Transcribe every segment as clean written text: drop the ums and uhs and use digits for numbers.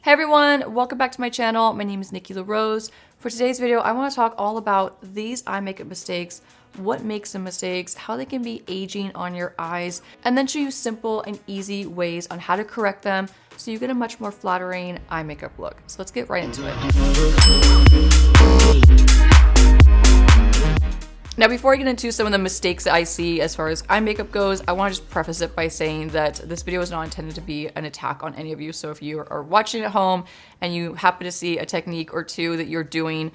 Hey everyone, welcome back to my channel. My name is Nikki LaRose. For today's video, I want to talk all about these eye makeup mistakes, what makes them mistakes, how they can be aging on your eyes, and then show you simple and easy ways on how to correct them so you get a much more flattering eye makeup look. So let's get right into it. Now, before I get into some of the mistakes that I see as far as eye makeup goes, I want to just preface it by saying that this video is not intended to be an attack on any of you. So if you are watching at home and you happen to see a technique or two that you're doing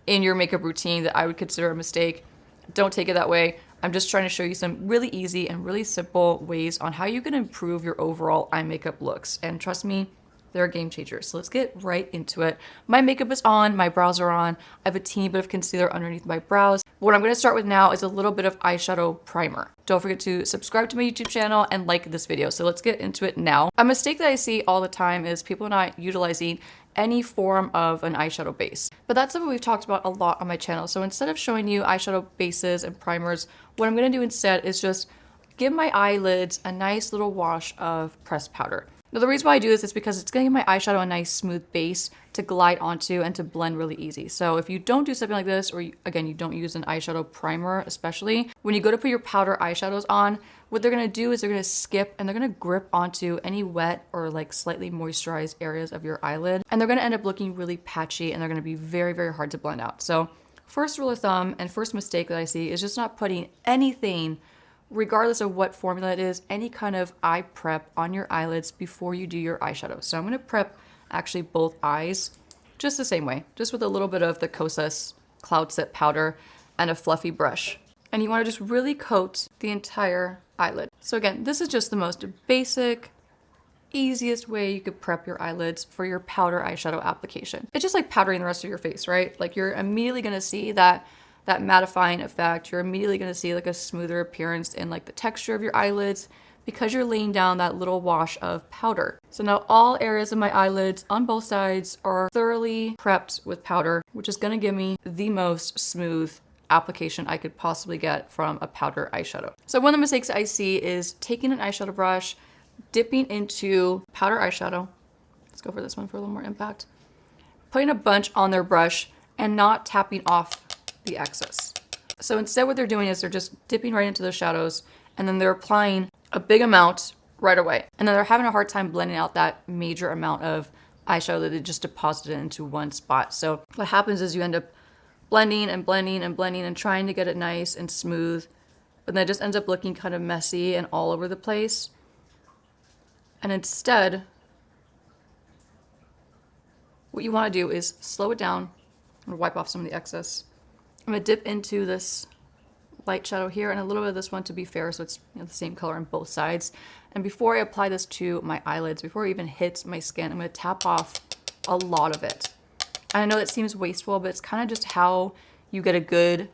in your makeup routine that I would consider a mistake, don't take it that way. I'm just trying to show you some really easy and really simple ways on how you can improve your overall eye makeup looks. And trust me, they're a game changer. So let's get right into it. My makeup is on, my brows are on. I have a teeny bit of concealer underneath my brows. What I'm going to start with now is a little bit of eyeshadow primer. Don't forget to subscribe to my YouTube channel and like this video. So let's get into it now. A mistake that I see all the time is people not utilizing any form of an eyeshadow base. But that's something we've talked about a lot on my channel. So instead of showing you eyeshadow bases and primers, what I'm going to do instead is just give my eyelids a nice little wash of pressed powder. Now, the reason why I do this is because it's going to give my eyeshadow a nice smooth base to glide onto and to blend really easy. So if you don't do something like this, or again, you don't use an eyeshadow primer, especially when you go to put your powder eyeshadows on, what they're going to do is they're going to skip and they're going to grip onto any wet or like slightly moisturized areas of your eyelid. And they're going to end up looking really patchy and they're going to be very, very hard to blend out. So first rule of thumb and first mistake that I see is just not putting anything, regardless of what formula it is, any kind of eye prep on your eyelids before you do your eyeshadow. So I'm going to prep actually both eyes just the same way, just with a little bit of the Kosas Cloud Set powder and a fluffy brush. And you want to just really coat the entire eyelid. So again, this is just the most basic, easiest way you could prep your eyelids for your powder eyeshadow application. It's just like powdering the rest of your face, right? Like you're immediately going to see that mattifying effect. You're immediately going to see like a smoother appearance in like the texture of your eyelids because you're laying down that little wash of powder. So now all areas of my eyelids on both sides are thoroughly prepped with powder, which is going to give me the most smooth application I could possibly get from a powder eyeshadow. So one of the mistakes I see is taking an eyeshadow brush, dipping into powder eyeshadow. Let's go for this one for a little more impact. Putting a bunch on their brush and not tapping off the excess. So instead what they're doing is they're just dipping right into the shadows and then they're applying a big amount right away. And then they're having a hard time blending out that major amount of eyeshadow that they just deposited into one spot. So what happens is you end up blending and blending and blending and trying to get it nice and smooth, but then it just ends up looking kind of messy and all over the place. And instead, what you want to do is slow it down and wipe off some of the excess. I'm going to dip into this light shadow here and a little bit of this one to be fair, so it's the same color on both sides. And before I apply this to my eyelids, before it even hits my skin, I'm going to tap off a lot of it. And I know that seems wasteful, but it's kind of just how you get a good,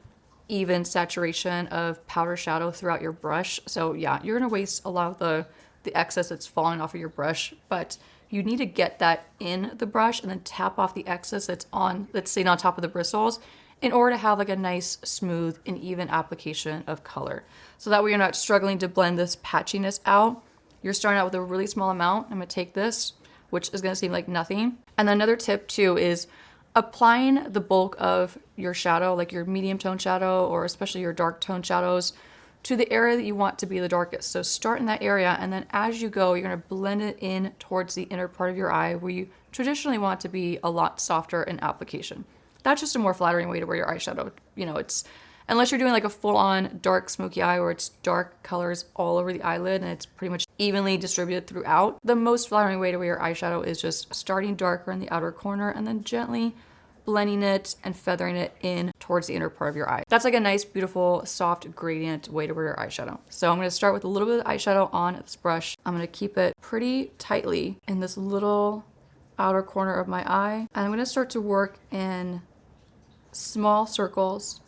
even saturation of powder shadow throughout your brush. So yeah, you're going to waste a lot of the excess that's falling off of your brush, but you need to get that in the brush and then tap off the excess that's sitting on top of the bristles, in order to have like a nice, smooth, and even application of color. So that way you're not struggling to blend this patchiness out. You're starting out with a really small amount. I'm gonna take this, which is gonna seem like nothing. And then another tip too is applying the bulk of your shadow, like your medium tone shadow, or especially your dark tone shadows, to the area that you want to be the darkest. So start in that area, and then as you go, you're gonna blend it in towards the inner part of your eye where you traditionally want to be a lot softer in application. That's just a more flattering way to wear your eyeshadow. You know, it's, unless you're doing like a full-on dark smoky eye where it's dark colors all over the eyelid and it's pretty much evenly distributed throughout, the most flattering way to wear your eyeshadow is just starting darker in the outer corner and then gently blending it and feathering it in towards the inner part of your eye. That's like a nice, beautiful, soft gradient way to wear your eyeshadow. So I'm going to start with a little bit of eyeshadow on this brush. I'm going to keep it pretty tightly in this little outer corner of my eye. And I'm going to start to work in small circles,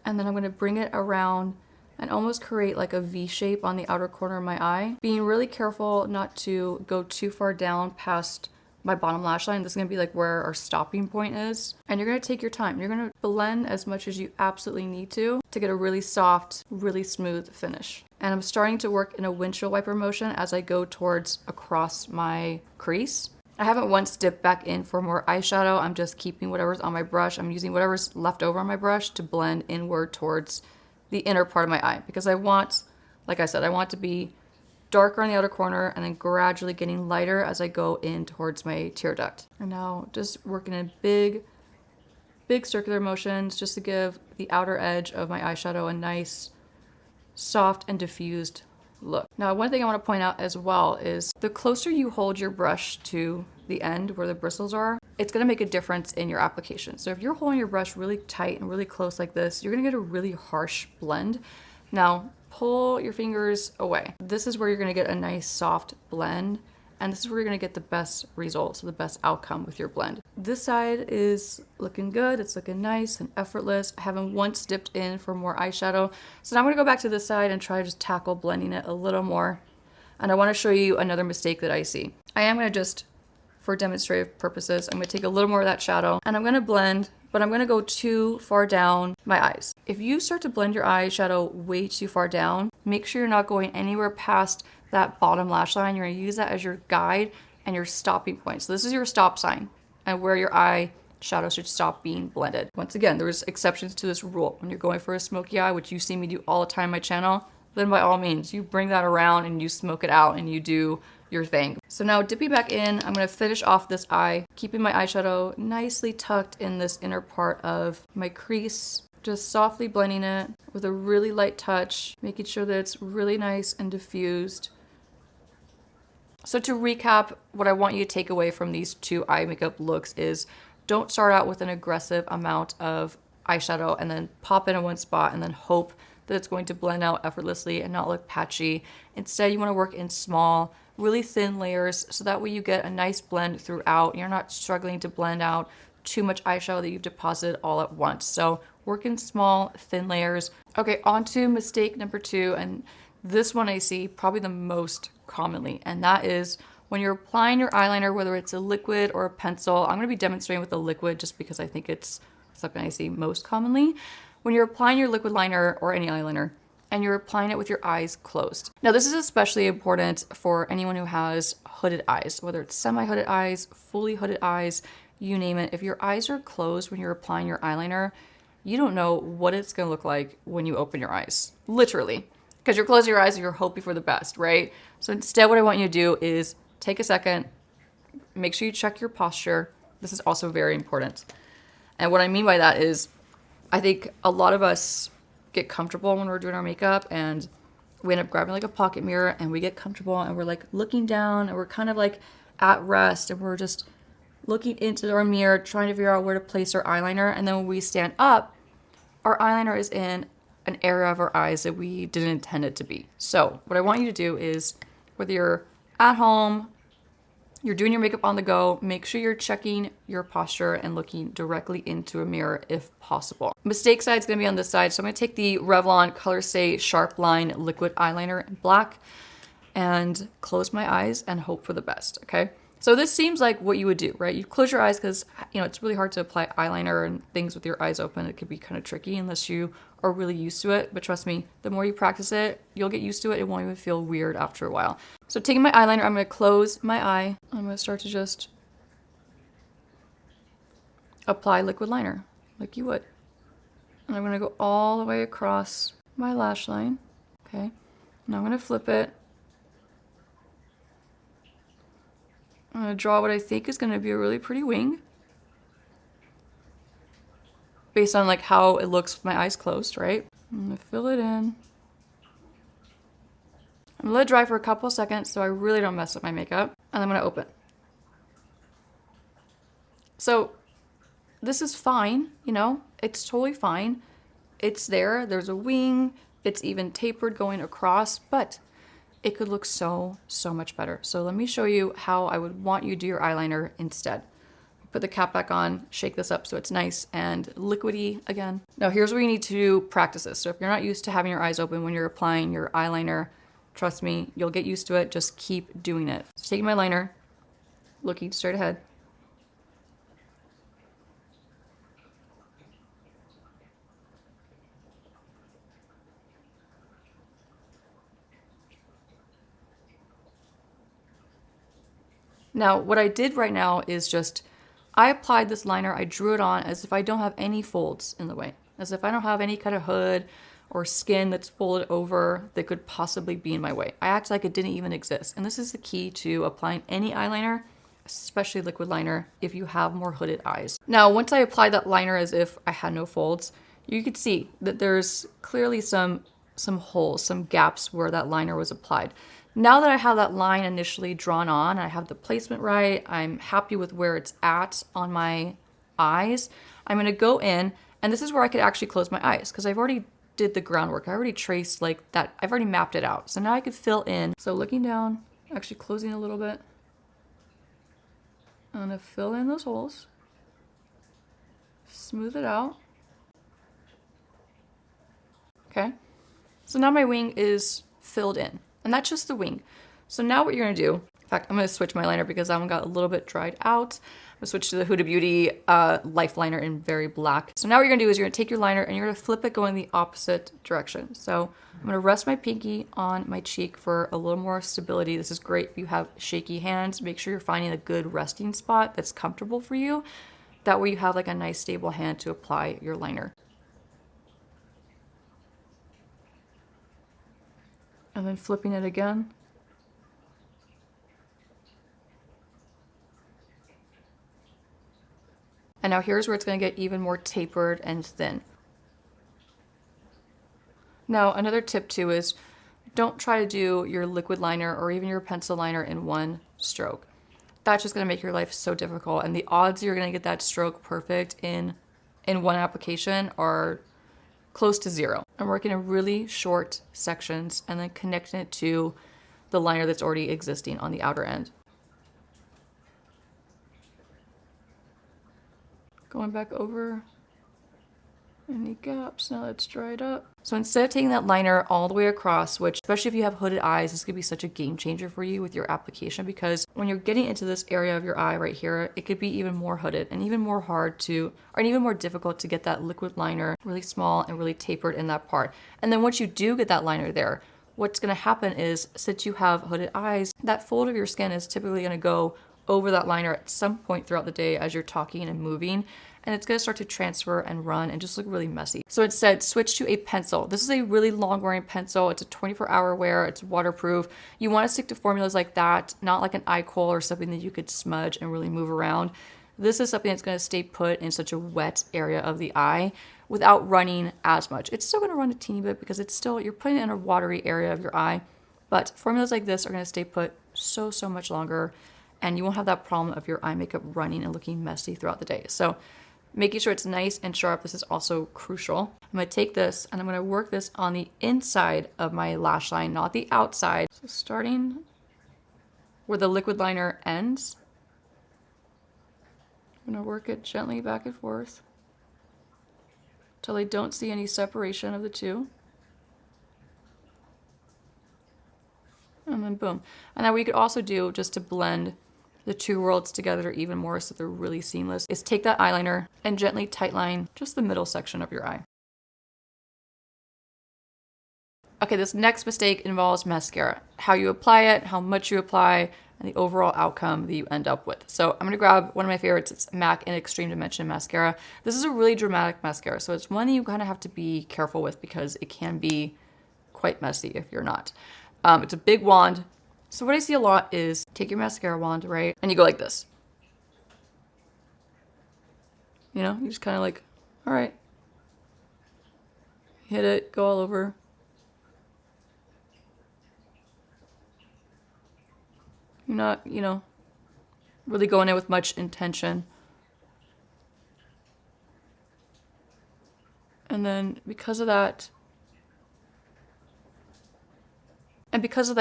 and then I'm going to bring it around and almost create like a V shape on the outer corner of my eye, being really careful not to go too far down past my bottom lash line. This is gonna be like where our stopping point is. And you're gonna take your time. You're gonna blend as much as you absolutely need to get a really soft, really smooth finish. And I'm starting to work in a windshield wiper motion as I go towards across my crease. I haven't once dipped back in for more eyeshadow. I'm just keeping whatever's on my brush. I'm using whatever's left over on my brush to blend inward towards the inner part of my eye, because I want, like I said, I want to be darker on the outer corner and then gradually getting lighter as I go in towards my tear duct. And now just working in big circular motions just to give the outer edge of my eyeshadow a nice, soft and diffused look. Now, one thing I want to point out as well is the closer you hold your brush to the end where the bristles are, it's going to make a difference in your application. So if you're holding your brush really tight and really close like this, you're going to get a really harsh blend. Now, pull your fingers away. This is where you're going to get a nice soft blend, and this is where you're going to get the best results, the best outcome with your blend. This side is looking good. It's looking nice and effortless. I haven't once dipped in for more eyeshadow. So now I'm going to go back to this side and try to just tackle blending it a little more. And I want to show you another mistake that I see. I am going to just, for demonstrative purposes, I'm going to take a little more of that shadow and I'm going to blend, but I'm going to go too far down my eyes. If you start to blend your eyeshadow way too far down, make sure you're not going anywhere past that bottom lash line. You're going to use that as your guide and your stopping point. So this is your stop sign and where your eye shadow should stop being blended. Once again, there's exceptions to this rule. When you're going for a smoky eye, which you see me do all the time on my channel, then by all means, you bring that around and you smoke it out and you do your thing. So now dipping back in, I'm going to finish off this eye, keeping my eyeshadow nicely tucked in this inner part of my crease, just softly blending it with a really light touch, making sure that it's really nice and diffused. So to recap, what I want you to take away from these two eye makeup looks is don't start out with an aggressive amount of eyeshadow and then pop in one spot and then hope that it's going to blend out effortlessly and not look patchy. Instead, you want to work in small, really thin layers so that way you get a nice blend throughout. You're not struggling to blend out too much eyeshadow that you've deposited all at once. So work in small, thin layers. Okay, on to mistake number 2, and this one I see probably the most commonly, and that is when you're applying your eyeliner, whether it's a liquid or a pencil. I'm going to be demonstrating with the liquid just because I think it's something I see most commonly. When you're applying your liquid liner or any eyeliner and you're applying it with your eyes closed. Now, this is especially important for anyone who has hooded eyes, whether it's semi-hooded eyes, fully hooded eyes, you name it. If your eyes are closed when you're applying your eyeliner, you don't know what it's going to look like when you open your eyes, literally. Because you're closing your eyes and you're hoping for the best, right? So instead, what I want you to do is take a second, make sure you check your posture. This is also very important. And what I mean by that is, I think a lot of us get comfortable when we're doing our makeup and we end up grabbing like a pocket mirror and we get comfortable and we're like looking down and we're kind of like at rest and we're just looking into our mirror, trying to figure out where to place our eyeliner. And then when we stand up, our eyeliner is in an area of our eyes that we didn't intend it to be. So what I want you to do is, whether you're at home, you're doing your makeup on the go, make sure you're checking your posture and looking directly into a mirror if possible. Mistake side is going to be on this side. So I'm going to take the Revlon Colorstay Sharp Line Liquid Eyeliner in black and close my eyes and hope for the best, okay? So this seems like what you would do, right? You close your eyes because, you know, it's really hard to apply eyeliner and things with your eyes open. It could be kind of tricky unless you are really used to it. But trust me, the more you practice it, you'll get used to it. It won't even feel weird after a while. So taking my eyeliner, I'm going to close my eye. I'm going to start to just apply liquid liner like you would. And I'm going to go all the way across my lash line, okay? And I'm going to flip it. I'm going to draw what I think is going to be a really pretty wing based on like how it looks with my eyes closed, right? I'm going to fill it in. I'm going to let it dry for a couple of seconds so I really don't mess up my makeup. And I'm going to open. So this is fine, you know, it's totally fine. It's there, there's a wing, it's even tapered going across, but it could look so much better. So let me show you how I would want you to do your eyeliner instead. Put the cap back on, shake this up so it's nice and liquidy again. Now here's where you need to practice this. So if you're not used to having your eyes open when you're applying your eyeliner, trust me, you'll get used to it. Just keep doing it. So taking my liner, looking straight ahead. Now, what I did right now is just, I applied this liner, I drew it on as if I don't have any folds in the way, as if I don't have any kind of hood or skin that's folded over that could possibly be in my way. I act like it didn't even exist. And this is the key to applying any eyeliner, especially liquid liner, if you have more hooded eyes. Now, once I applied that liner as if I had no folds, you could see that there's clearly some holes, some gaps where that liner was applied. Now that I have that line initially drawn on, I have the placement right, I'm happy with where it's at on my eyes, I'm gonna go in, and this is where I could actually close my eyes because I've already did the groundwork. I already traced like that, I've already mapped it out. So now I could fill in. So looking down, actually closing a little bit. I'm gonna fill in those holes, smooth it out. Okay, so now my wing is filled in. And that's just the wing. So now what you're gonna do, in fact, I'm gonna switch my liner because that one got a little bit dried out. I'm gonna switch to the Huda Beauty Life Liner in Very Black. So now what you're gonna do is you're gonna take your liner and you're gonna flip it going the opposite direction. So I'm gonna rest my pinky on my cheek for a little more stability. This is great if you have shaky hands. Make sure you're finding a good resting spot that's comfortable for you. That way you have like a nice stable hand to apply your liner. And then flipping it again. And now here's where it's going to get even more tapered and thin. Now another tip too is don't try to do your liquid liner or even your pencil liner in one stroke. That's just going to make your life so difficult, and the odds you're going to get that stroke perfect in one application are close to zero. I'm working in really short sections and then connecting it to the liner that's already existing on the outer end. Going back over any gaps now that's dried up. So instead of taking that liner all the way across, which especially if you have hooded eyes, this could be such a game changer for you with your application, because when you're getting into this area of your eye right here, it could be even more hooded and even more hard to, or even more difficult to get that liquid liner really small and really tapered in that part. And then once you do get that liner there, what's gonna happen is, since you have hooded eyes, that fold of your skin is typically gonna go over that liner at some point throughout the day as you're talking and moving, and it's gonna start to transfer and run and just look really messy. So instead, switch to a pencil. This is a really long wearing pencil. It's a 24-hour wear, it's waterproof. You wanna stick to formulas like that, not like an eye kohl or something that you could smudge and really move around. This is something that's gonna stay put in such a wet area of the eye without running as much. It's still gonna run a teeny bit because it's still, you're putting it in a watery area of your eye, but formulas like this are gonna stay put so much longer, and you won't have that problem of your eye makeup running and looking messy throughout the day. So making sure it's nice and sharp, this is also crucial. I'm gonna take this and I'm gonna work this on the inside of my lash line, not the outside. So starting where the liquid liner ends, I'm gonna work it gently back and forth until I don't see any separation of the two. And then boom. And now what you could also do, just to blend the two worlds together even more so they're really seamless, is take that eyeliner and gently tightline just the middle section of your eye. Okay, this next mistake involves mascara. How you apply it, how much you apply, and the overall outcome that you end up with. So I'm gonna grab one of my favorites. It's MAC in Extreme Dimension Mascara. This is a really dramatic mascara, so it's one that you kind of have to be careful with because it can be quite messy if you're not. It's a big wand. So what I see a lot is take your mascara wand, right? And you go like this. You know, you just kind of like, all right. Hit it, go all over. You're not, you know, really going in with much intention. And then because of that,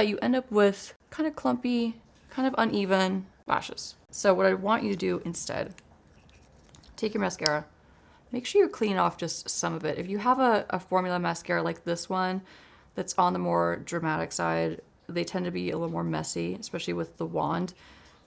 you end up with kind of clumpy, kind of uneven lashes. So what I want you to do instead, take your mascara, make sure you clean off just some of it. If you have a formula mascara like this one that's on the more dramatic side, they tend to be a little more messy, especially with the wand.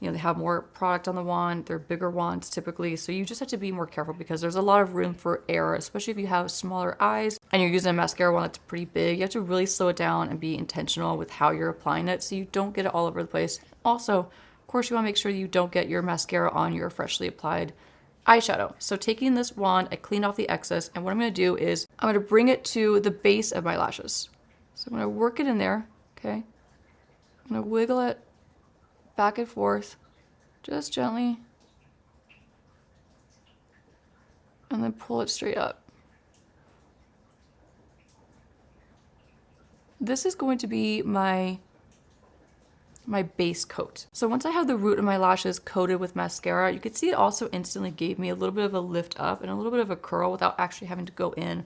You know, they have more product on the wand. They're bigger wands typically. So you just have to be more careful because there's a lot of room for error, especially if you have smaller eyes and you're using a mascara wand that's pretty big. You have to really slow it down and be intentional with how you're applying it so you don't get it all over the place. Also, of course, you want to make sure you don't get your mascara on your freshly applied eyeshadow. So taking this wand, I cleaned off the excess, and what I'm going to do is I'm going to bring it to the base of my lashes. So I'm going to work it in there, okay? I'm going to wiggle it back and forth, just gently, and then pull it straight up. This is going to be my base coat. So once I have the root of my lashes coated with mascara, you can see it also instantly gave me a little bit of a lift up and a little bit of a curl without actually having to go in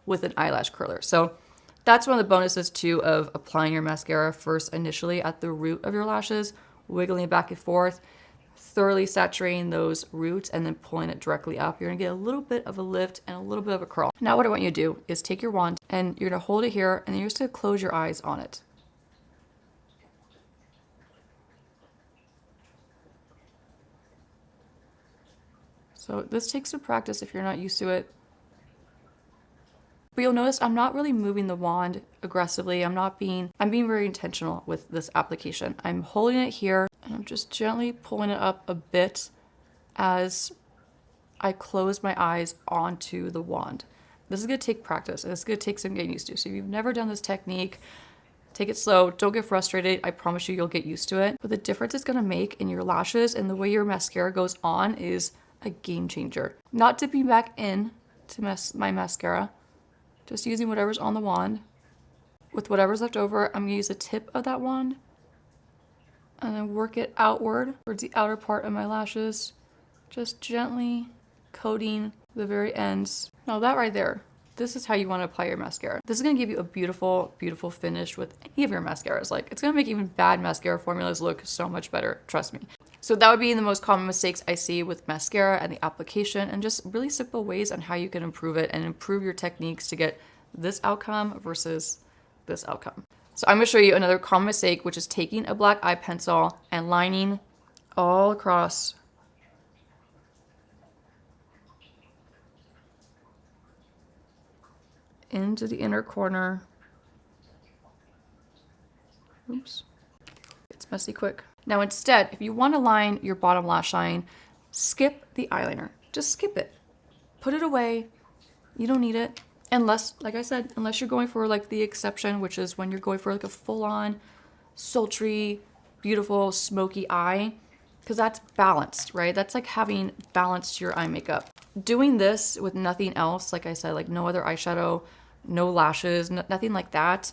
with an eyelash curler. So that's one of the bonuses too of applying your mascara first initially at the root of your lashes, wiggling it back and forth, thoroughly saturating those roots and then pulling it directly up. You're gonna get a little bit of a lift and a little bit of a curl. Now what I want you to do is take your wand and you're gonna hold it here and then you're just gonna close your eyes on it. So this takes some practice if you're not used to it. But you'll notice I'm not really moving the wand aggressively. I'm being very intentional with this application. I'm holding it here and I'm just gently pulling it up a bit as I close my eyes onto the wand. This is gonna take practice and it's gonna take some getting used to. So if you've never done this technique, take it slow, don't get frustrated. I promise you'll get used to it. But the difference it's gonna make in your lashes and the way your mascara goes on is a game changer. Not dipping back in to my mascara, just using whatever's on the wand. With whatever's left over, I'm gonna use the tip of that wand and then work it outward towards the outer part of my lashes, just gently coating the very ends. Now that right there, this is how you want to apply your mascara. This is going to give you a beautiful, beautiful finish with any of your mascaras. Like, it's going to make even bad mascara formulas look so much better, trust me. So that would be the most common mistakes I see with mascara and the application, and just really simple ways on how you can improve it and improve your techniques to get this outcome versus this outcome. So I'm going to show you another common mistake, which is taking a black eye pencil and lining all across into the inner corner. Oops, it's messy quick. Now instead, if you want to line your bottom lash line, skip the eyeliner. Just skip it. Put it away. You don't need it. Unless, like I said, unless you're going for like the exception, which is when you're going for like a full-on, sultry, beautiful, smoky eye, because that's balanced, right? That's like having balance to your eye makeup. Doing this with nothing else, like I said, like no other eyeshadow, no lashes, nothing like that,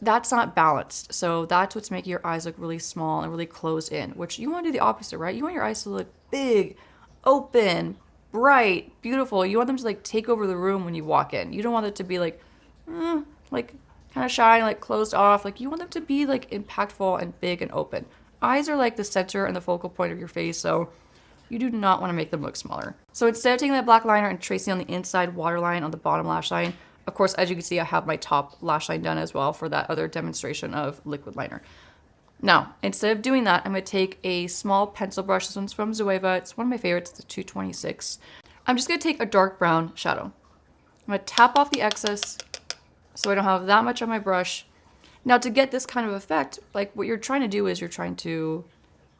that's not balanced. So that's what's making your eyes look really small and really closed in, which you want to do the opposite, right? You want your eyes to look big, open, bright, beautiful. You want them to like take over the room when you walk in. You don't want it to be like kind of shy, like closed off. Like you want them to be like impactful and big and open. Eyes are like the center and the focal point of your face, so you do not want to make them look smaller. So instead of taking that black liner and tracing on the inside waterline on the bottom lash line, of course, as you can see, I have my top lash line done as well for that other demonstration of liquid liner. Now, instead of doing that, I'm going to take a small pencil brush. This one's from Zoeva. It's one of my favorites, the 226. I'm just going to take a dark brown shadow. I'm going to tap off the excess so I don't have that much on my brush. Now, to get this kind of effect, like what you're trying to do is you're trying to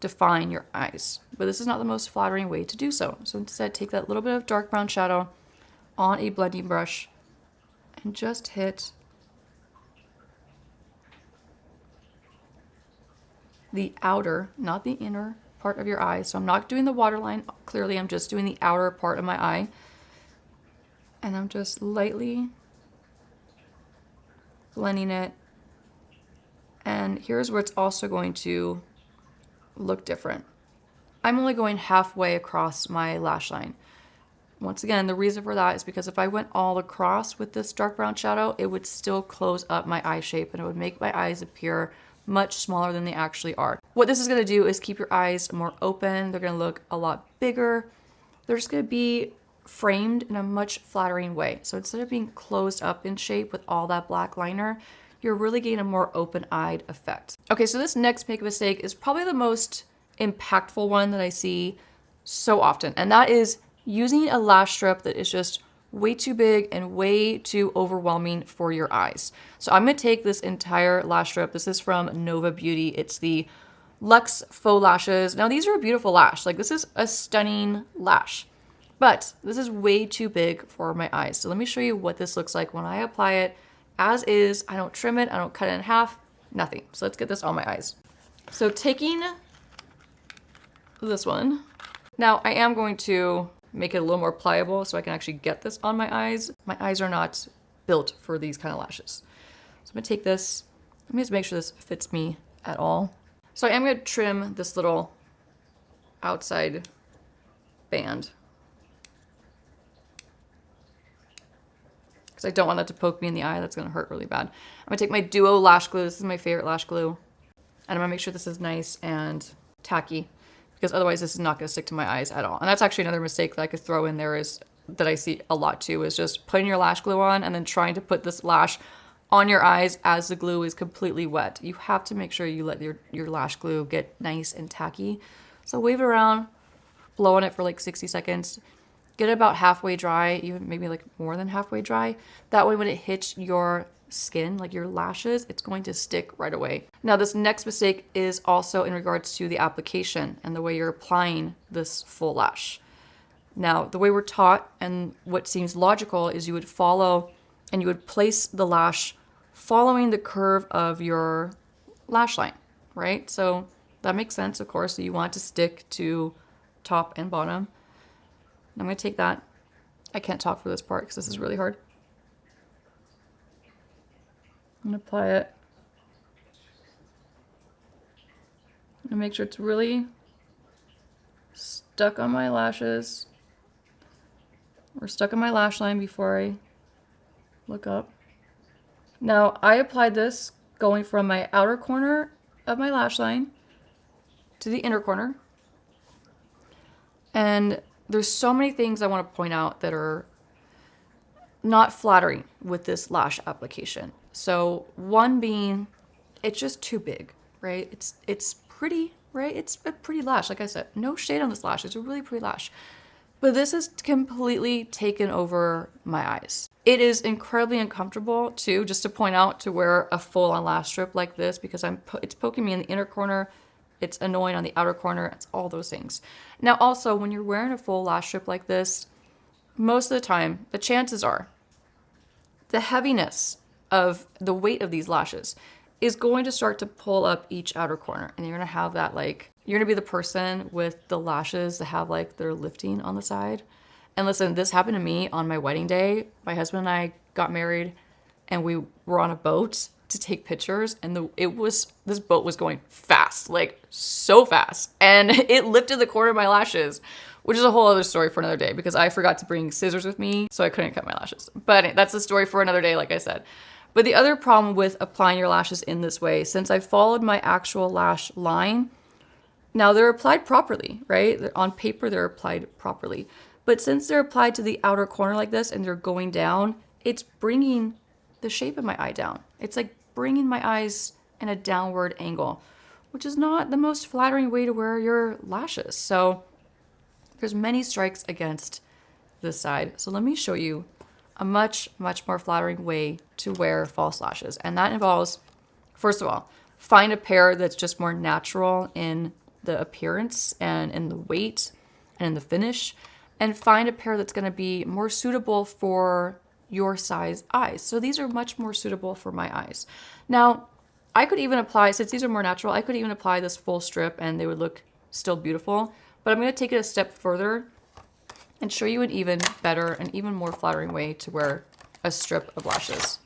define your eyes, but this is not the most flattering way to do so. So instead, take that little bit of dark brown shadow on a blending brush and just hit the outer, not the inner part of your eye. So I'm not doing the waterline clearly, I'm just doing the outer part of my eye. And I'm just lightly blending it. And here's where it's also going to look different. I'm only going halfway across my lash line. Once again, the reason for that is because if I went all across with this dark brown shadow, it would still close up my eye shape and it would make my eyes appear much smaller than they actually are. What this is going to do is keep your eyes more open. They're going to look a lot bigger. They're just going to be framed in a much flattering way. So instead of being closed up in shape with all that black liner, you're really getting a more open-eyed effect. Okay, so this next makeup mistake is probably the most impactful one that I see so often, and that is using a lash strip that is just way too big and way too overwhelming for your eyes. So I'm going to take this entire lash strip. This is from Huda Beauty. It's the Luxe Faux Lashes. Now these are a beautiful lash. Like, this is a stunning lash, but this is way too big for my eyes. So let me show you what this looks like when I apply it as is. I don't trim it. I don't cut it in half. Nothing. So let's get this on my eyes. So taking this one. Now I am going to make it a little more pliable so I can actually get this on my eyes. My eyes are not built for these kind of lashes. So I'm gonna take this. Let me just make sure this fits me at all. So I am gonna trim this little outside band because I don't want that to poke me in the eye. That's gonna hurt really bad. I'm gonna take my Duo lash glue. This is my favorite lash glue. And I'm gonna make sure this is nice and tacky, because otherwise this is not going to stick to my eyes at all. And that's actually another mistake that I could throw in there, is that I see a lot too, is just putting your lash glue on and then trying to put this lash on your eyes as the glue is completely wet. You have to make sure you let your lash glue get nice and tacky. So wave it around, blow on it for like 60 seconds, get it about halfway dry, even maybe like more than halfway dry. That way when it hits your skin, like your lashes, it's going to stick right away. Now this next mistake is also in regards to the application and the way you're applying this full lash. Now the way we're taught and what seems logical is you would follow and you would place the lash following the curve of your lash line, right? So that makes sense, of course. So you want to stick to top and bottom. I'm going to take that. I can't talk for this part because this is really hard. I'm going to apply it and make sure it's really stuck on my lashes or stuck on my lash line before I look up. Now I applied this going from my outer corner of my lash line to the inner corner. And there's so many things I want to point out that are not flattering with this lash application. So one being, it's just too big, right? It's pretty, right? It's a pretty lash. Like I said, no shade on this lash. It's a really pretty lash. But this has completely taken over my eyes. It is incredibly uncomfortable too, just to point out, to wear a full on lash strip like this, because it's poking me in the inner corner. It's annoying on the outer corner. It's all those things. Now also, when you're wearing a full lash strip like this, most of the time, the chances are the heaviness of the weight of these lashes is going to start to pull up each outer corner. And you're going to have that, like, you're going to be the person with the lashes that have like, they're lifting on the side. And listen, this happened to me on my wedding day. My husband and I got married and we were on a boat to take pictures, and this boat was going fast, like so fast. And it lifted the corner of my lashes, which is a whole other story for another day, because I forgot to bring scissors with me, so I couldn't cut my lashes. But that's a story for another day, like I said. But the other problem with applying your lashes in this way, since I followed my actual lash line, now they're applied properly, right? On paper, they're applied properly. But since they're applied to the outer corner like this and they're going down, it's bringing the shape of my eye down. It's like bringing my eyes in a downward angle, which is not the most flattering way to wear your lashes. So there's many strikes against this side. So let me show you a much, much more flattering way to wear false lashes. And that involves, first of all, find a pair that's just more natural in the appearance and in the weight and in the finish, and find a pair that's going to be more suitable for your size eyes. So these are much more suitable for my eyes. Now, I could even apply, since these are more natural, I could even apply this full strip and they would look still beautiful. But I'm going to take it a step further and show you an even better and even more flattering way to wear a strip of lashes.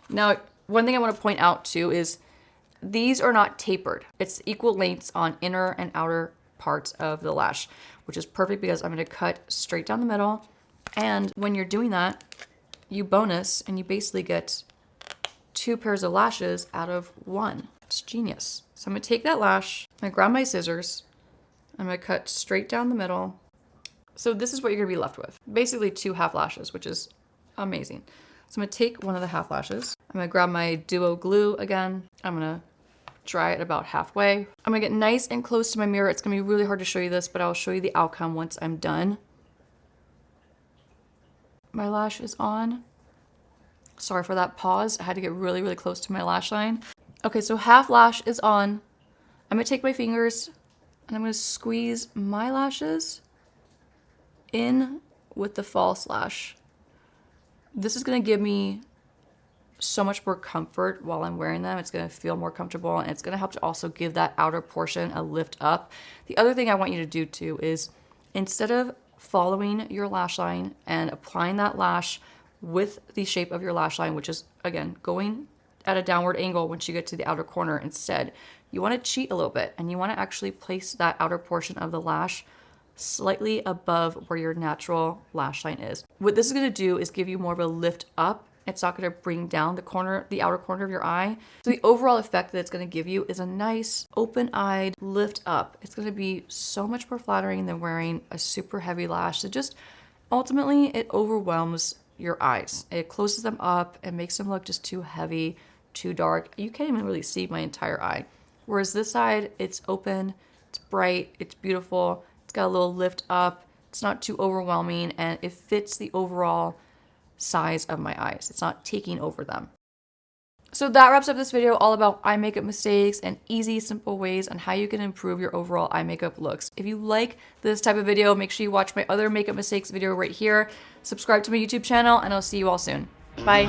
Now, one thing I want to point out too is these are not tapered. It's equal lengths on inner and outer parts of the lash, which is perfect because I'm going to cut straight down the middle. And when you're doing that, you bonus and you basically get 2 pairs of lashes out of 1. It's genius. So I'm going to take that lash, I'm going to grab my scissors, I'm going to cut straight down the middle. So this is what you're going to be left with. Basically 2 half lashes, which is amazing. So I'm going to take one of the half lashes. I'm going to grab my Duo glue again. I'm going to dry it about halfway. I'm gonna get nice and close to my mirror. It's gonna be really hard to show you this, but I'll show you the outcome once I'm done. My lash is on. Sorry for that pause. I had to get really, really close to my lash line. Okay, so half lash is on. I'm gonna take my fingers and I'm gonna squeeze my lashes in with the false lash. This is gonna give me so much more comfort while I'm wearing them. It's gonna feel more comfortable, and it's gonna help to also give that outer portion a lift up. The other thing I want you to do too is, instead of following your lash line and applying that lash with the shape of your lash line, which is again going at a downward angle once you get to the outer corner, instead you want to cheat a little bit and you want to actually place that outer portion of the lash slightly above where your natural lash line is. What this is going to do is give you more of a lift up. It's not going to bring down the outer corner of your eye. So the overall effect that it's going to give you is a nice open-eyed lift up. It's going to be so much more flattering than wearing a super heavy lash. So just ultimately it overwhelms your eyes. It closes them up and makes them look just too heavy, too dark. You can't even really see my entire eye. Whereas this side, it's open, it's bright, it's beautiful. It's got a little lift up. It's not too overwhelming, and it fits the overall size of my eyes. It's not taking over them. So that wraps up this video all about eye makeup mistakes and easy, simple ways on how you can improve your overall eye makeup looks. If you like this type of video, make sure you watch my other makeup mistakes video right here. Subscribe to my YouTube channel, and I'll see you all soon. Bye.